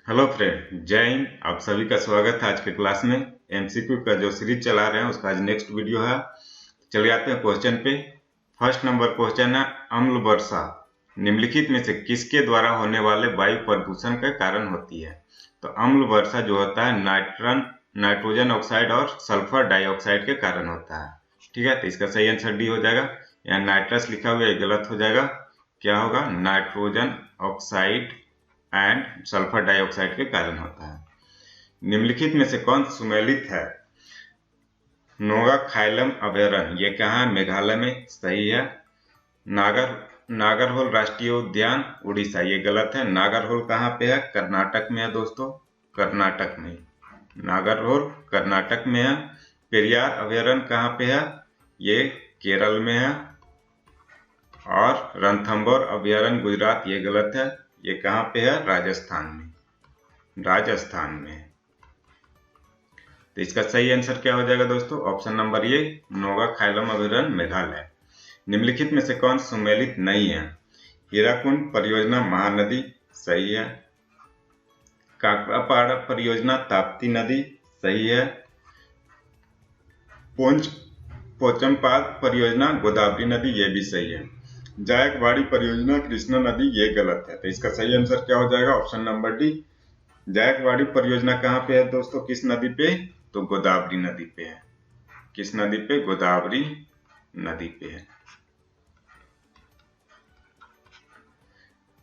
Hello friend, जय हिंद। आप सभी का स्वागत है आज के क्लास में। एमसीक्यू का जो सीरीज चला रहे हैं उसका आज नेक्स्ट वीडियो है। चलिए आते हैं क्वेश्चन पे। फर्स्ट नंबर क्वेश्चन है, अम्ल वर्षा निम्नलिखित में से किसके द्वारा होने वाले वायु प्रदूषण का कारण होती है। तो अम्ल वर्षा जो होता है नाइट्रोजन ऑक्साइड और सल्फर डाइऑक्साइड के कारण होता है। ठीक है, तो इसका सही आंसर डी हो जाएगा। यहाँ नाइट्रस लिखा हुआ है, गलत हो जाएगा। क्या होगा? Nitrogen oxide and sulphur dioxide के कारण होता है। निम्नलिखित में से कौन सुमेलित है? नोगाखाइलम अभयारण्य, ये कहाँ है? मेघालय में, सही है। नागरहोल राष्ट्रीय उद्यान उड़ीसा, ये गलत है। नागरहोल कहाँ पे है? कर्नाटक में है दोस्तों, कर्नाटक में। नागरहोल कर्नाटक में है। पेरियार अभयारण्य कहाँ पे है? ये केरल में है। और रणथंभौर अभयारण्य गुजरात, ये गलत है। ये कहाँ पे है? राजस्थान में, राजस्थान में। तो इसका सही आंसर क्या हो जाएगा दोस्तों? ऑप्शन नंबर ये, नोगाखाइलम अभयारण्य मेघालय। निम्नलिखित में से कौन सुमेलित नहीं है? हीराकुंड परियोजना महानदी, सही है। काकड़ापाड़ा परियोजना ताप्ती नदी, सही है। पोचमपाद परियोजना गोदावरी नदी, ये भी सही है। जायकवाड़ी परियोजना कृष्णा नदी, ये गलत है। तो इसका सही आंसर क्या हो जाएगा? Option number D. जायकवाड़ी परियोजना कहाँ पे है दोस्तों? किस नदी पे? तो गोदावरी नदी पे है। किस नदी पे? गोदावरी नदी पे है।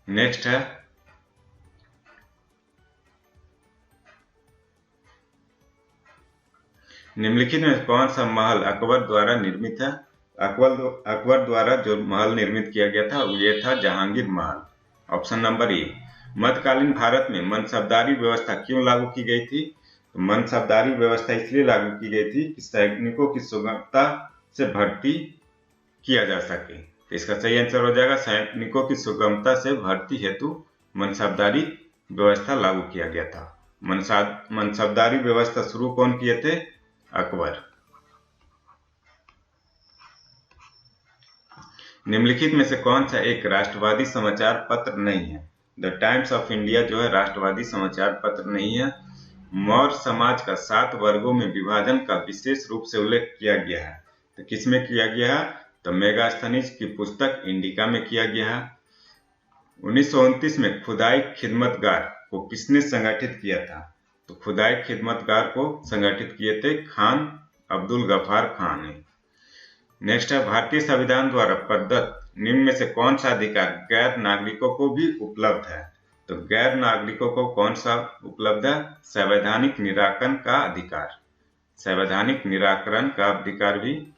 नेक्स्ट है, निम्नलिखित में कौन सा महल अकबर द्वारा निर्मित है? अकबर द्वारा जो महल निर्मित किया गया था वो ये था जहांगीर महल। Option number A. मध्यकालीन भारत में मनसबदारी व्यवस्था क्यों लागू की गई थी? तो मनसबदारी व्यवस्था इसलिए लागू की गई थी कि सैनिकों की सुगमता से भर्ती किया जा सके। तो इसका सही आंसर हो जाएगा, सैनिकों की सुगमता से भर्ती हेतु मनसबदारी व्यवस्था लागू किया गया था। मनसबदारी व्यवस्था शुरू कौन किए थे? अकबर। निम्नलिखित में से कौन सा एक राष्ट्रवादी समाचार पत्र नहीं है? द टाइम्स ऑफ इंडिया जो है राष्ट्रवादी समाचार पत्र नहीं है। मौर्य समाज का 7 वर्गों में विभाजन का विशेष रूप से उल्लेख किया गया है। तो किसमें किया गया है? तो मेगास्थनीज की पुस्तक इंडिका में किया गया है। 1929 में खुदाई खिदमतगार को किसने संगठित किया था? तो खुदाई खिदमतगार को संगठित किए थे खान अब्दुल गफार खान ने। नेक्स्ट है, भारतीय संविधान द्वारा प्रदत्त निम्न में से कौन सा अधिकार गैर नागरिकों को भी उपलब्ध है? तो गैर नागरिकों को कौन सा उपलब्ध है? संवैधानिक निराकरण का अधिकार। संवैधानिक निराकरण का अधिकार भी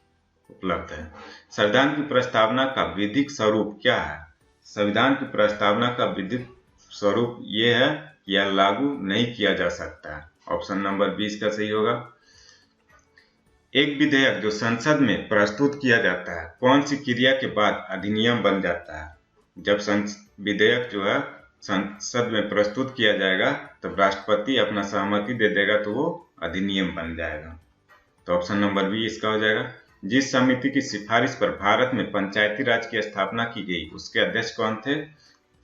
उपलब्ध है। संविधान की प्रस्तावना का विधिक स्वरूप क्या है? संविधान की प्रस्तावना का विधिक स्वरूप ये है कि यह लागू नहीं किया जा सकता है। ऑप्शन नंबर 20 का सही होगा। एक विधेयक जो संसद में प्रस्तुत किया जाता है कौन सी क्रिया के बाद अधिनियम बन जाता है? जब विधेयक जो है संसद में प्रस्तुत किया जाएगा तब राष्ट्रपति अपना सहमति दे देगा तो वो अधिनियम बन जाएगा। तो ऑप्शन नंबर बी इसका हो जाएगा। जिस समिति की सिफारिश पर भारत में पंचायती राज की स्थापना की गई उसके अध्यक्ष कौन थे?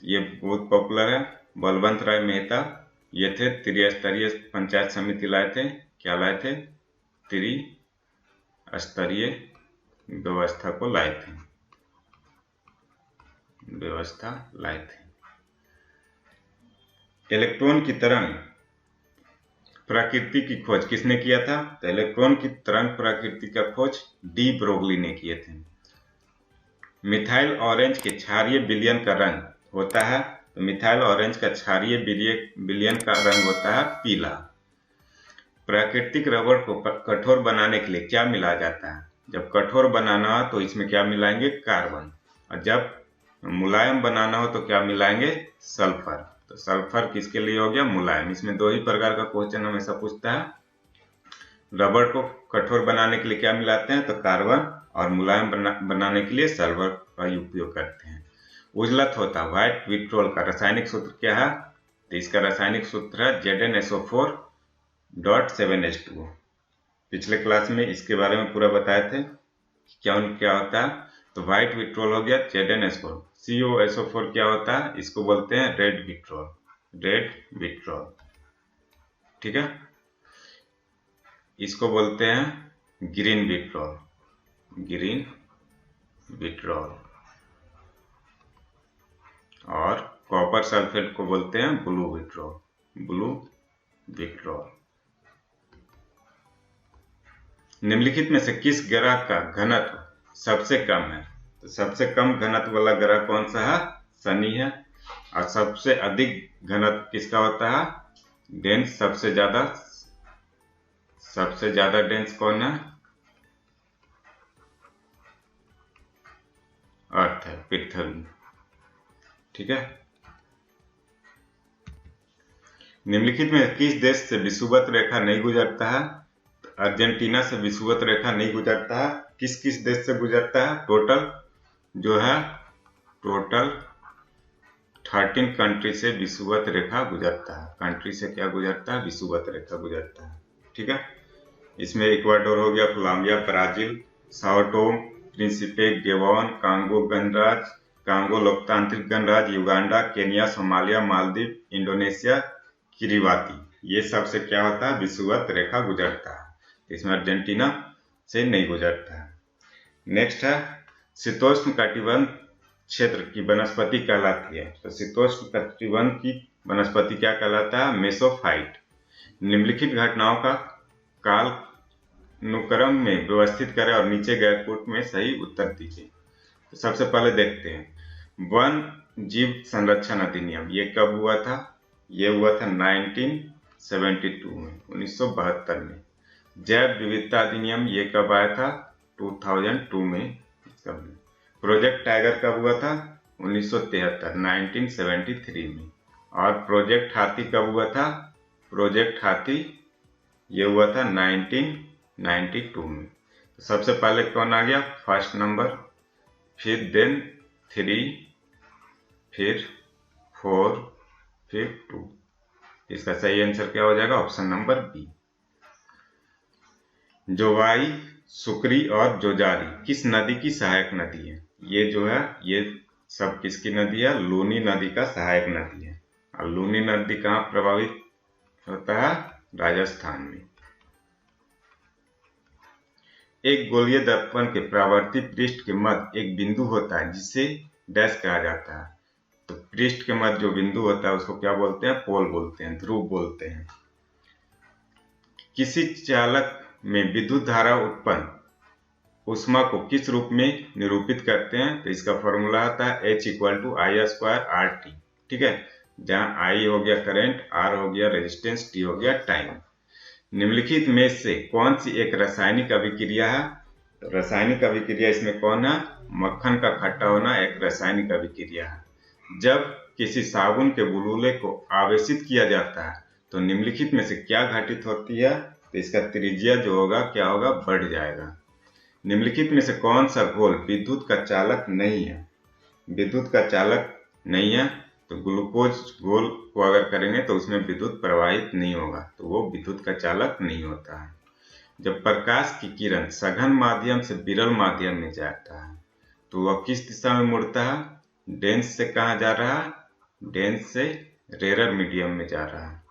ये बहुत पॉपुलर है, बलवंत राय मेहता। ये थे त्रिस्तरीय पंचायत समिति लाए थे। क्या लाए थे? त्रिस्तरीय व्यवस्था को लाए थे, व्यवस्था लाए थे। इलेक्ट्रॉन की तरंग प्रकृति की खोज किसने किया था? तो इलेक्ट्रॉन की तरंग प्रकृति का खोज डी ब्रोगली ने किए थे। मिथाइल ऑरेंज के क्षारीय विलयन का रंग होता है? तो मिथाइल ऑरेंज का क्षारीय विलयन का रंग होता है पीला। प्राकृतिक रबड़ को कठोर बनाने के लिए क्या मिलाया जाता है? जब कठोर बनाना हो तो इसमें क्या मिलाएंगे? कार्बन। और जब मुलायम बनाना हो तो क्या मिलाएंगे? सल्फर। तो सल्फर किसके लिए हो गया? मुलायम। इसमें 2 ही प्रकार का क्वेश्चन हमेशा पूछता है। रबड़ को कठोर बनाने के लिए क्या मिलाते हैं? तो कार्बन। और मुलायम बनाने के लिए सल्फर का उपयोग करते हैं। उजलत होता व्हाइट विट्रोल का रासायनिक सूत्र क्या है? तो इसका रासायनिक सूत्र है ZnSO4.7H2O। पिछले क्लास में इसके बारे में पूरा बताए थे क्या होता है। तो व्हाइट विट्रोल हो गया ZnSO4। COSO4 क्या होता है? इसको बोलते हैं रेड विट्रोल। Red vitriol. ठीक है, इसको बोलते हैं ग्रीन विट्रोल, ग्रीन विट्रोल। और कॉपर सल्फेट को बोलते हैं ब्लू विट्रोल, ब्लू विट्रोल। निम्नलिखित में से किस ग्रह का घनत्व सबसे कम है? तो सबसे कम घनत्व वाला ग्रह कौन सा है? शनि है। और सबसे अधिक घनत्व किसका होता है? डेंस, सबसे ज्यादा डेंस कौन है? अर्थ है, पृथ्वी। ठीक है, निम्नलिखित में किस देश से विषुवत रेखा नहीं गुजरता है? अर्जेंटीना से विषुवत रेखा नहीं गुजरता है। किस किस देश से गुजरता है? टोटल 13 कंट्री से विषुवत रेखा गुजरता है। कंट्री से क्या गुजरता है? विषुवत रेखा गुजरता है। ठीक है, इसमें इक्वाडोर हो गया, Colombia, Brazil, Sao Tome, Principe, Gabon, Congo गणराज्य, कांगो लोकतांत्रिक गणराज्य, Uganda, Kenya, Somalia, Maldives, Indonesia, Kiribati. ये सबसे क्या होता है? विषुवत रेखा गुजरता है। इसमें अर्जेंटीना से नहीं गुजरता है। नेक्स्ट है शीतोष्ण कटिबंध क्षेत्र की वनस्पति कहलाती है। तो शीतोष्ण कटिबंध की वनस्पति क्या कहलाता है? मेसोफाइट। निम्नलिखित घटनाओं का काल अनुक्रम में व्यवस्थित करें और नीचे गए कोट में सही उत्तर दीजिए। तो सबसे पहले देखते हैं वन जीव संरक्षण अधिनियम, ये कब हुआ था? ये हुआ था 1972 में, 1972 में। जैव विविधता अधिनियम ये कब आया था? 2002 में। प्रोजेक्ट टाइगर कब हुआ था? 1973, 1973 में। और प्रोजेक्ट हाथी कब हुआ था? प्रोजेक्ट हाथी ये हुआ था 1992 में। तो सबसे पहले कौन आ गया? फर्स्ट नंबर, फिर देन 3, फिर 4, फिर 2। इसका सही आंसर क्या हो जाएगा? Option number B. जोवाई, सुकरी और जोजारी किस नदी की सहायक नदी है? ये जो है ये सब किसकी नदी है? लूनी नदी का सहायक नदी है। और लूनी नदी कहाँ प्रभावित होता है? राजस्थान में। एक गोलीय दर्पण के परावर्ती पृष्ठ के मध्य एक बिंदु होता है जिसे डैश कहा जाता है। तो पृष्ठ के मध्य जो बिंदु होता है उसको क्या बोलते हैं? पोल बोलते हैं, ध्रुव बोलते हैं। किसी चालक में विद्युत धारा उत्पन्न ऊष्मा को किस रूप में निरूपित करते हैं? तो इसका फॉर्मूला आता है H = I² RT। ठीक है, जहां I हो गया करंट, R हो गया रेजिस्टेंस, T हो गया टाइम। निम्नलिखित में से कौन सी एक रासायनिक अभिक्रिया है? तो रासायनिक अभिक्रिया इसमें कौन है? मक्खन का खट्टा होना एक रासायनिक अभिक्रिया है। जब किसी साबुन के बुलबुले को आवेशित किया जाता है तो निम्नलिखित में से क्या घटित होती है? तो इसका त्रिज्या जो होगा क्या होगा? बढ़ जाएगा। निम्नलिखित में से कौन सा घोल विद्युत का चालक नहीं है? विद्युत का चालक नहीं है तो ग्लूकोज घोल को अगर करेंगे तो उसमें विद्युत प्रवाहित नहीं होगा, तो वो विद्युत का चालक नहीं होता है। जब प्रकाश की किरण सघन माध्यम से विरल माध्यम में जाता है तो वह किस दिशा में मुड़ता है? डेंस से कहाँ जा रहा है? डेंस से रेयर मीडियम में जा रहा है।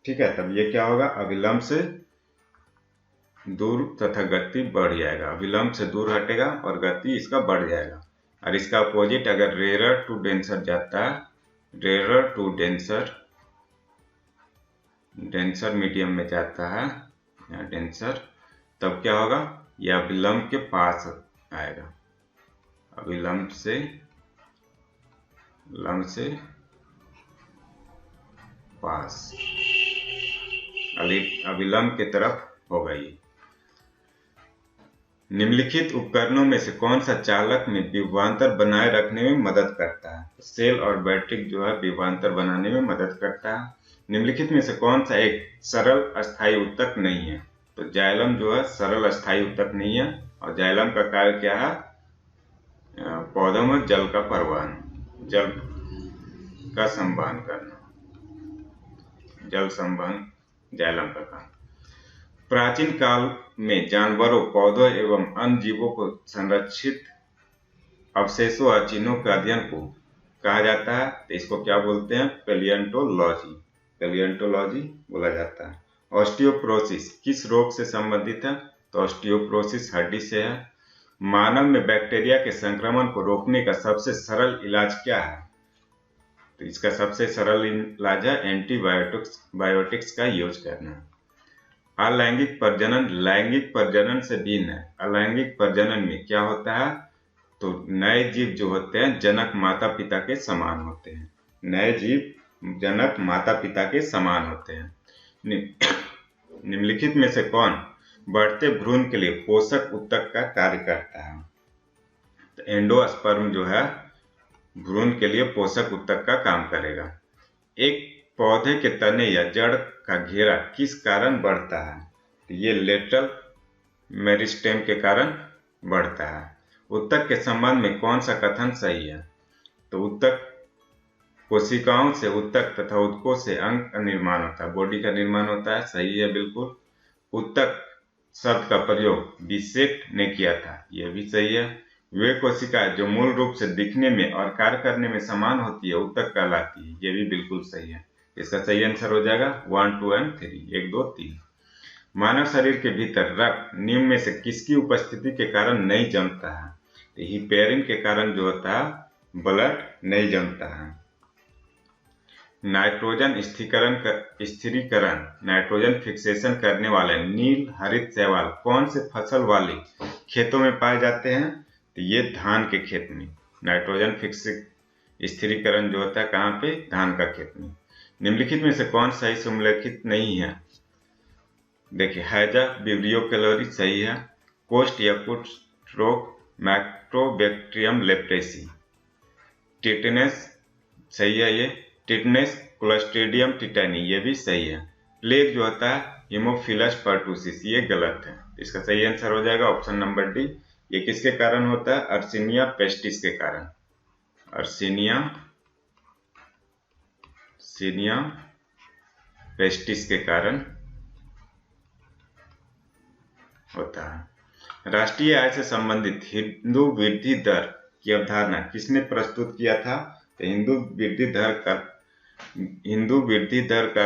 ठीक है, तब ये क्या होगा? अविलंब से दूर तथा गति बढ़ जाएगा। अविलंब से दूर हटेगा और गति इसका बढ़ जाएगा। और इसका अपोजिट अगर रेयर टू डेंसर जाता है, रेयर टू डेंसर मीडियम में जाता है या डेंसर, तब क्या होगा? यह अविलंब के पास आएगा। अविलंब से पास, अविलंब की तरफ होगा ये। निम्नलिखित उपकरणों में से कौन सा चालक में विभवांतर बनाए रखने में मदद करता है? सेल और बैटरी जो है विभवांतर बनाने में मदद करता है। निम्नलिखित में से कौन सा एक सरल अस्थायी ऊतक नहीं है? तो जाइलम जो है सरल अस्थायी ऊतक नहीं है। और जाइलम का कार्य क्या है? पौधों में जल का परिवहन, जल का संवहन करना, जल संवहन जाइलम का काम। प्राचीन काल में जानवरों, पौधों एवं अन्य जीवों को संरक्षित अवशेषों और चिन्हों के अध्ययन को कहा जाता है, तो इसको क्या बोलते हैं? पैलियोंटोलॉजी, पैलियोंटोलॉजी बोला जाता है। ऑस्टियोप्रोसिस किस रोग से संबंधित है? तो ऑस्टियोप्रोसिस हड्डी से है। मानव में बैक्टीरिया के संक्रमण को रोकने का सबसे सरल इलाज क्या है? तो इसका सबसे सरल इलाज है एंटीबायोटिक्स का यूज करना। अलैंगिक प्रजनन लैंगिक प्रजनन से भिन्न है। अलैंगिक प्रजनन में क्या होता है? तो नए जीव जो होते हैं जनक माता पिता के समान होते हैं। नए जीव जनक माता पिता के समान होते हैं। निम्नलिखित में से कौन बढ़ते भ्रूण के लिए पोषक ऊतक का कार्य करता है? तो एंडोस्पर्म जो है भ्रूण के लिए पोषक ऊतक का काम करेगा। एक पौधे के तने या जड़ का घेरा किस कारण बढ़ता है? तो ये लेटरल मेरिस्टेम के कारण बढ़ता है। ऊतक के संबंध में कौन सा कथन सही है? तो ऊतक कोशिकाओं से ऊतक तथा ऊतकों से अंग का निर्माण होता है, बॉडी का निर्माण होता है, सही है बिल्कुल। ऊतक शब्द का प्रयोग डिसेक्ट ने किया था, यह भी सही है। वे कोशिकाएं जो मूल रूप से दिखने में और कार्य करने में समान होती है ऊतक कहलाती है, यह भी बिल्कुल सही है। इसका सही आंसर हो जाएगा 1, 2 और 3, 1, 2, 3। मानव शरीर के भीतर रक्त निम्न में से किसकी उपस्थिति के कारण नहीं जमता है? तो हिपेरिन के कारण जो होता है ब्लड नहीं जमता है। नाइट्रोजन स्थिरीकरण नाइट्रोजन फिक्सेशन करने वाले नील हरित शैवाल कौन से फसल वाले खेतों में पाए जाते हैं? तो ये धान के खेत में। नाइट्रोजन स्थिरीकरण जो होता है कहाँ पे? धान का खेत में। निम्नलिखित में से कौन सही से उल्लेखित नहीं है? देखिए हैजा विब्रियो कैलोरी सही है। कोस्ट या कुष्ठ रोग माइक्रोबैक्टीरियम लेप्रेसी। टिटेनस सही है ये। टिटनेस क्लोस्ट्रीडियम टिटानी ये भी सही है। प्लेग जो होता है हीमोफिलस पर्टुसिस ये गलत है। इसका सही आंसर हो जाएगा ऑप्शन नंबर डी। ये किसके कारण होता है? अर्सिनिया पेस्टिस के कारण। अर्सिनिया पेस्टिस के कारण होता है। राष्ट्रीय आय से संबंधित हिंदू वृद्धि दर की अवधारणा किसने प्रस्तुत किया था? तो हिंदू वृद्धि दर का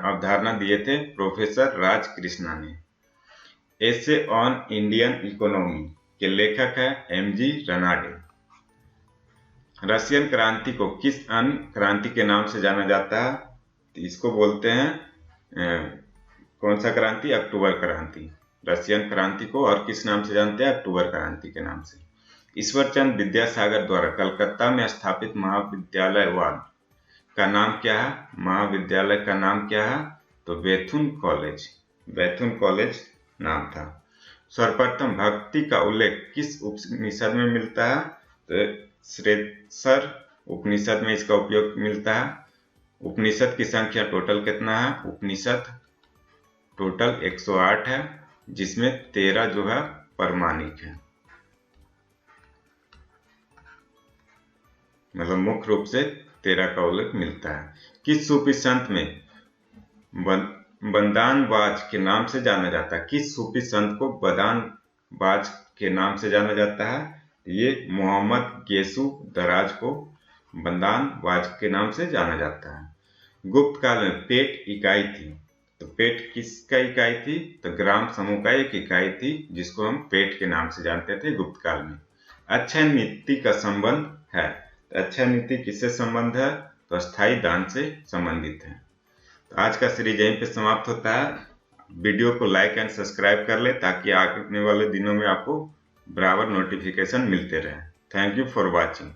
अवधारणा दिए थे प्रोफेसर राज कृष्णा ने। एसे ऑन इंडियन इकोनॉमी के लेखक है एमजी रनाडे। रशियन क्रांति को किस अन्य क्रांति के नाम से जाना जाता है? तो इसको बोलते हैं कौन सा क्रांति? अक्टूबर क्रांति। रशियन क्रांति को और किस नाम से जानते हैं? अक्टूबर क्रांति के नाम से। ईश्वरचंद विद्यासागर द्वारा कलकत्ता में स्थापित महाविद्यालय का नाम क्या है? महाविद्यालय का नाम क्या है? तो बेथुन कॉलेज नाम था। सर्वप्रथम भक्ति का उल्लेख किस उपनिषद में मिलता है? तो श्वेतसर उपनिषद में इसका उपयोग मिलता है। उपनिषद की संख्या टोटल कितना है? उपनिषद टोटल 108 है, जिसमें 13 जो है प्रमाणिक है, मतलब मुख्य रूप से 13 का उल्लेख मिलता है। किस सूफी संत में बदानबाज के नाम से जाना जाता है? किस सूफी संत को बदानबाज के नाम से जाना जाता है? ये मोहम्मद गेसु दराज को बदानबाज के नाम से जाना जाता है। गुप्त काल में पेट इकाई थी, तो पेट किसका इकाई थी? तो ग्राम समूह का एक इकाई थी, जिसको हम पेट के नाम से जानते थे गुप्त काल में। अक्षय नीति का संबंध है, तो अक्षय नीति किससे संबंध है? तो स्थायी दान से संबंधित है। तो आज का सीरीज यहीं पे समाप्त होता है। वीडियो को लाइक एंड सब्सक्राइब कर ले, ताकि आने वाले दिनों में आपको बराबर नोटिफिकेशन मिलते रहे। Thank you for watching.